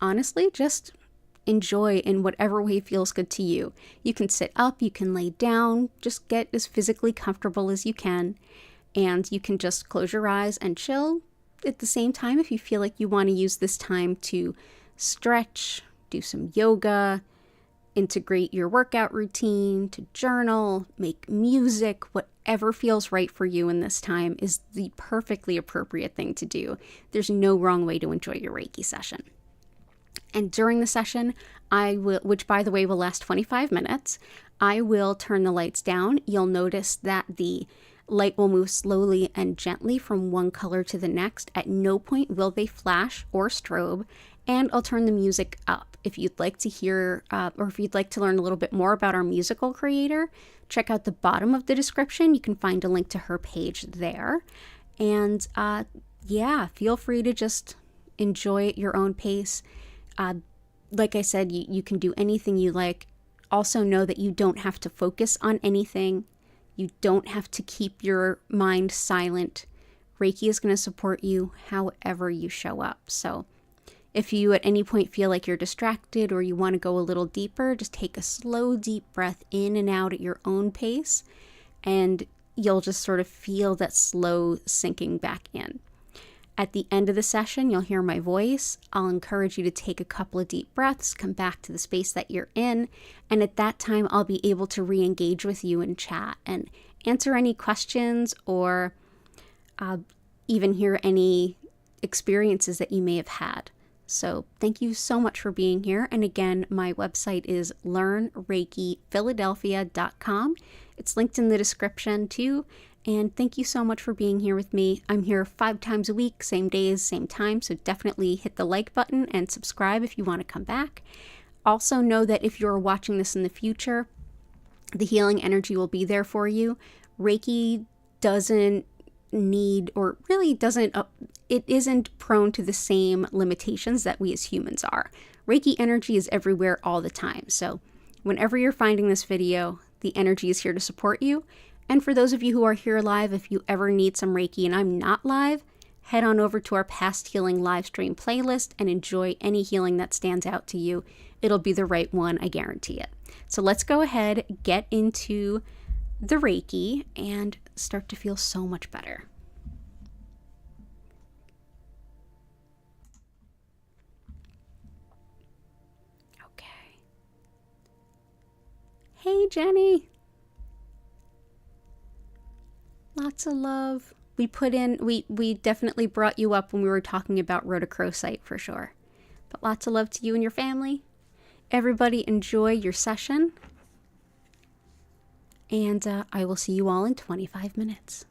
honestly, just enjoy in whatever way feels good to you. You can sit up, you can lay down, just get as physically comfortable as you can, and you can just close your eyes and chill. At the same time, if you feel like you want to use this time to stretch, do some yoga, integrate your workout routine, to journal, make music, whatever feels right for you in this time is the perfectly appropriate thing to do. There's no wrong way to enjoy your Reiki session. And during the session, I will, which by the way will last 25 minutes, I will turn the lights down. You'll notice that the light will move slowly and gently from one color to the next. At no point will they flash or strobe. And I'll turn the music up. If you'd like to hear, or if you'd like to learn a little bit more about our musical creator, check out the bottom of the description. You can find a link to her page there. And yeah, feel free to just enjoy at your own pace. Like I said, you can do anything you like. Also know that you don't have to focus on anything. You don't have to keep your mind silent. Reiki is going to support you however you show up. So if you at any point feel like you're distracted or you want to go a little deeper, just take a slow, deep breath in and out at your own pace, and you'll just sort of feel that slow sinking back in. At the end of the session, you'll hear my voice. I'll encourage you to take a couple of deep breaths, come back to the space that you're in, and at that time, I'll be able to re-engage with you in chat and answer any questions or even hear any experiences that you may have had. So thank you so much for being here. And again, my website is learnreikiphiladelphia.com. It's linked in the description too. And thank you so much for being here with me. I'm here 5 times a week, same days, same time. So definitely hit the like button and subscribe if you want to come back. Also know that if you're watching this in the future, the healing energy will be there for you. Reiki doesn't need, or really doesn't, it isn't prone to the same limitations that we as humans are. Reiki energy is everywhere all the time. So whenever you're finding this video, the energy is here to support you. And for those of you who are here live, if you ever need some Reiki and I'm not live, head on over to our past healing live stream playlist and enjoy any healing that stands out to you. It'll be the right one, I guarantee it. So let's go ahead, get into the Reiki, and start to feel so much better. Okay. Hey, Jenny. Lots of love. We definitely brought you up when we were talking about rhodochrosite for sure. But lots of love to you and your family. Everybody enjoy your session. And I will see you all in 25 minutes.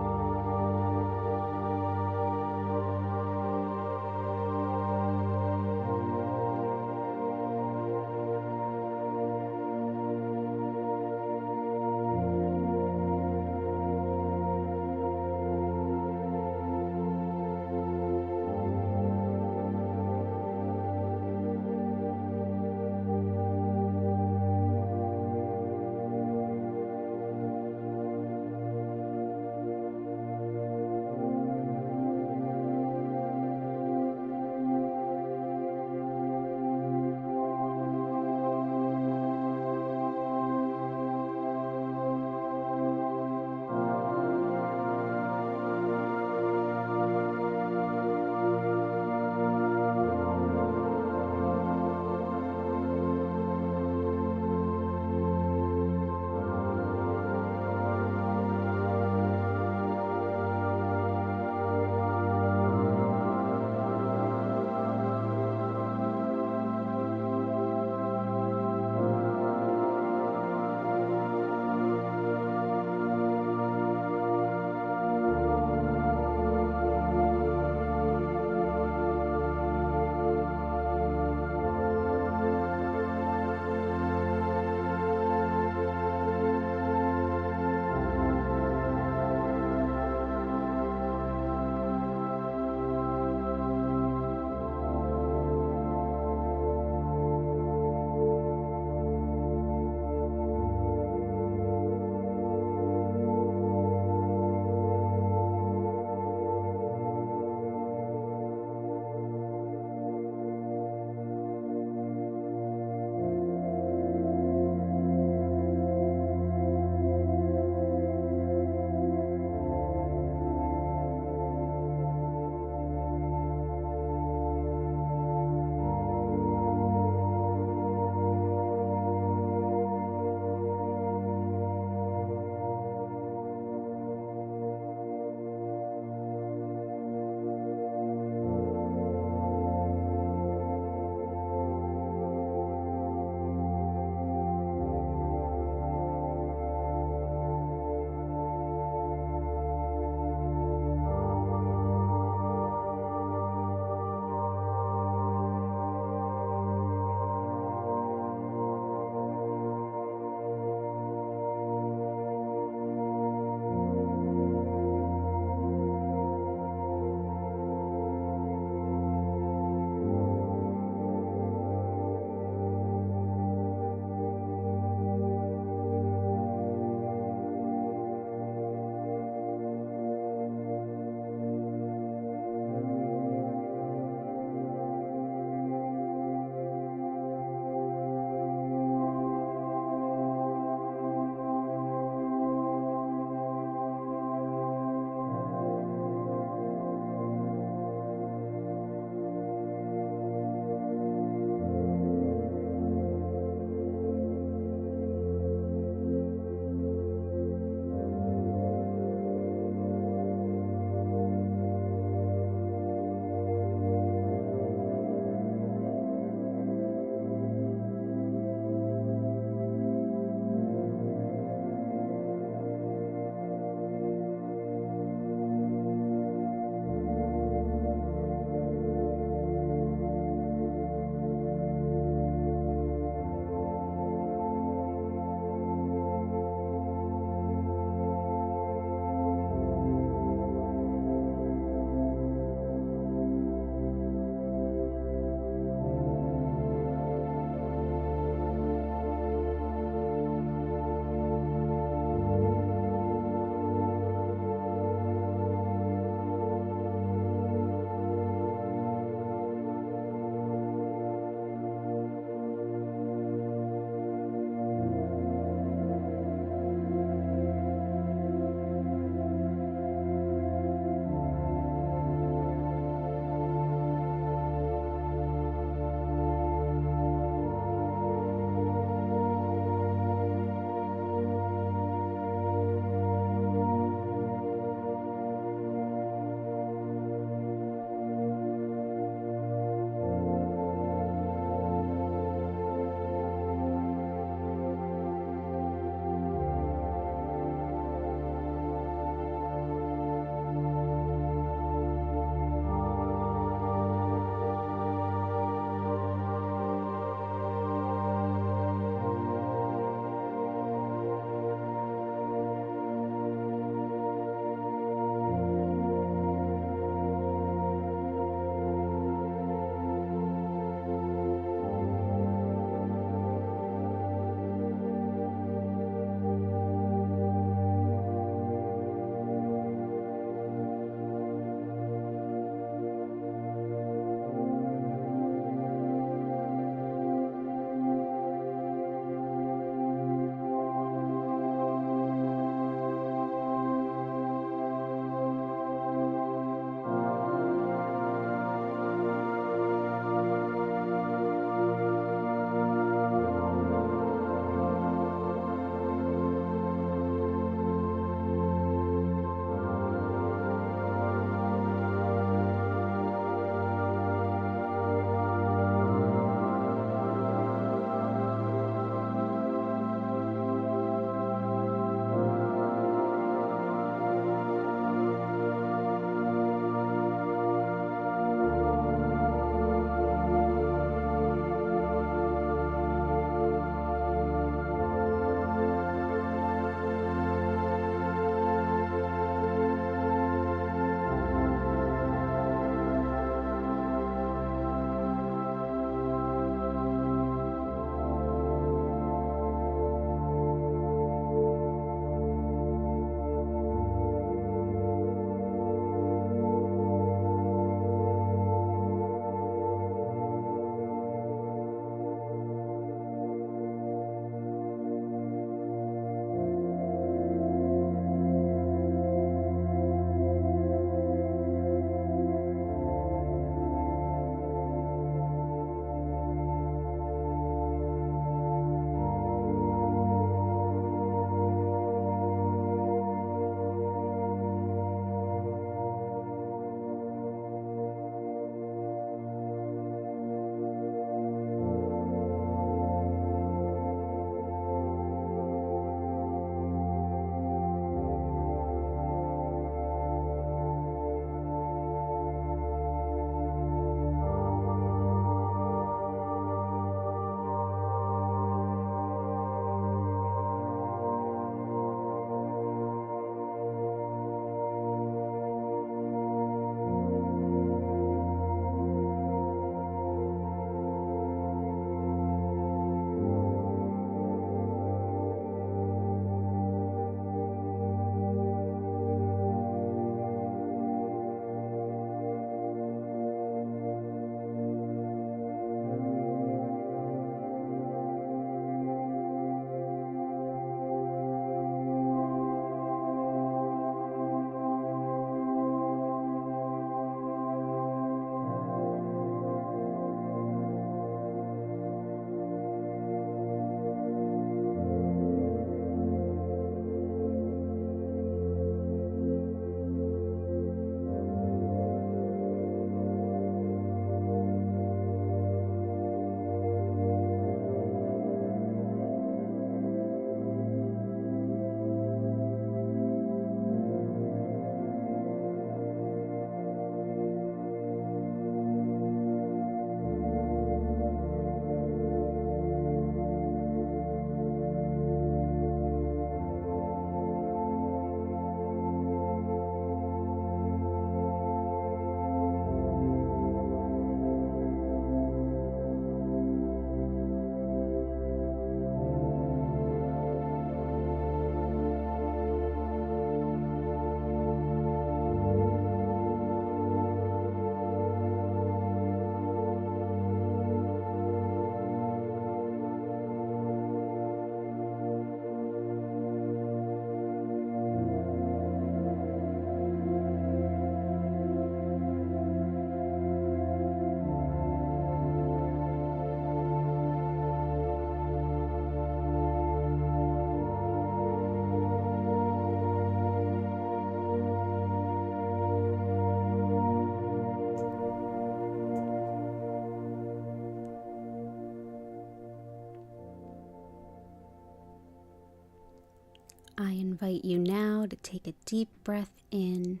I invite you now to take a deep breath in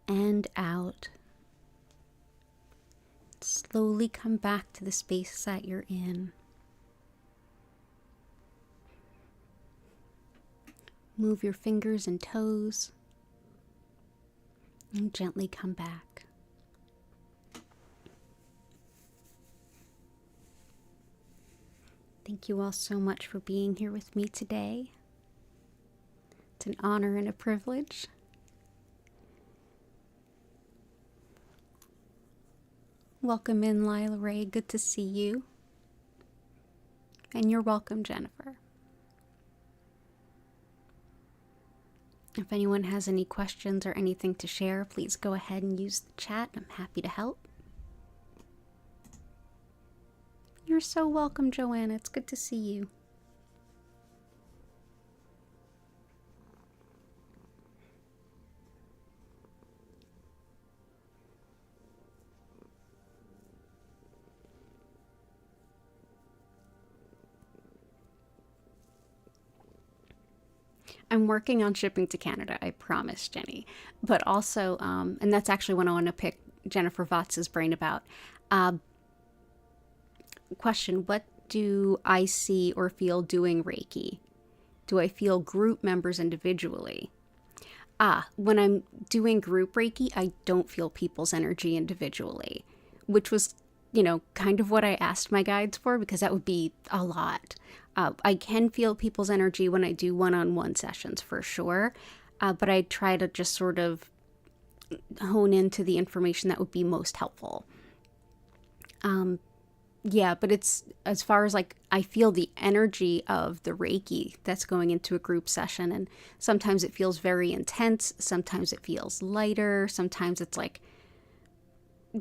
and out. Slowly come back to the space that you're in. Move your fingers and toes and gently come back. Thank you all so much for being here with me today. It's an honor and a privilege. Welcome in, Lila Ray. Good to see you. And you're welcome, Jennifer. If anyone has any questions or anything to share, please go ahead and use the chat. I'm happy to help. You're so welcome, Joanna. It's good to see you. I'm working on shipping to Canada, I promise, Jenny. But also, and that's actually what I want to pick Jennifer Votz's brain about. Question, what do I see or feel doing Reiki? Do I feel group members individually? When I'm doing group Reiki, I don't feel people's energy individually, which was, kind of what I asked my guides for, because that would be a lot. I can feel people's energy when I do one-on-one sessions for sure, but I try to just sort of hone into the information that would be most helpful. Yeah, but it's as far as like I feel the energy of the Reiki that's going into a group session, and sometimes it feels very intense, sometimes it feels lighter, sometimes it's like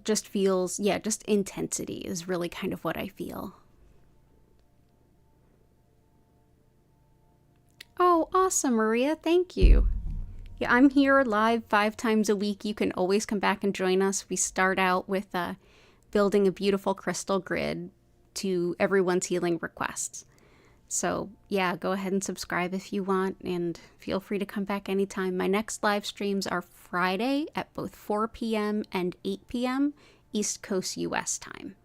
just feels, just intensity is really kind of what I feel. Oh, awesome, Maria. Thank you. Yeah, I'm here live 5 times a week. You can always come back and join us. We start out with building a beautiful crystal grid to everyone's healing requests. So yeah, go ahead and subscribe if you want, and feel free to come back anytime. My next live streams are Friday at both 4 p.m. and 8 p.m. East Coast US time.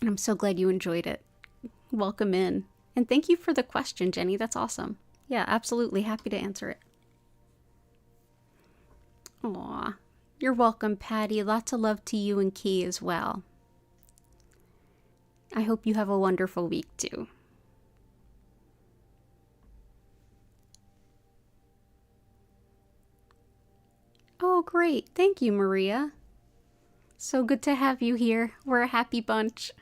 And I'm so glad you enjoyed it. Welcome in. And thank you for the question, Jenny. That's awesome. Yeah, absolutely. Happy to answer it. Aw, you're welcome, Patty. Lots of love to you and Key as well. I hope you have a wonderful week too. Oh, great. Thank you, Maria. So good to have you here. We're a happy bunch.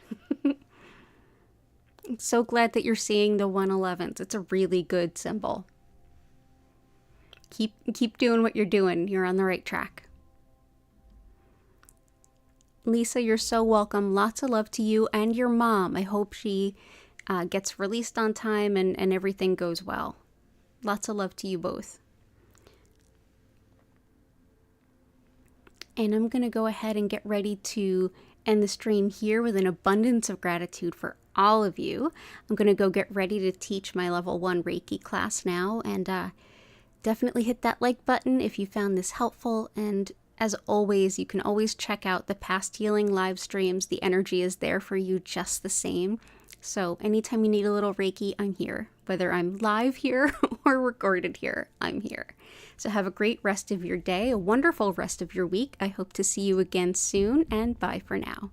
I'm so glad that you're seeing the 111s. It's a really good symbol. Keep doing what you're doing. You're on the right track. Lisa, you're so welcome. Lots of love to you and your mom. I hope she gets released on time and everything goes well. Lots of love to you both. And I'm going to go ahead and get ready to end the stream here with an abundance of gratitude for all of you. I'm going to go get ready to teach my level 1 Reiki class now, and definitely hit that like button if you found this helpful. And as always, you can always check out the past healing live streams. The energy is there for you just the same. So anytime you need a little Reiki, I'm here. Whether I'm live here or recorded here, I'm here. So have a great rest of your day, a wonderful rest of your week. I hope to see you again soon, and bye for now.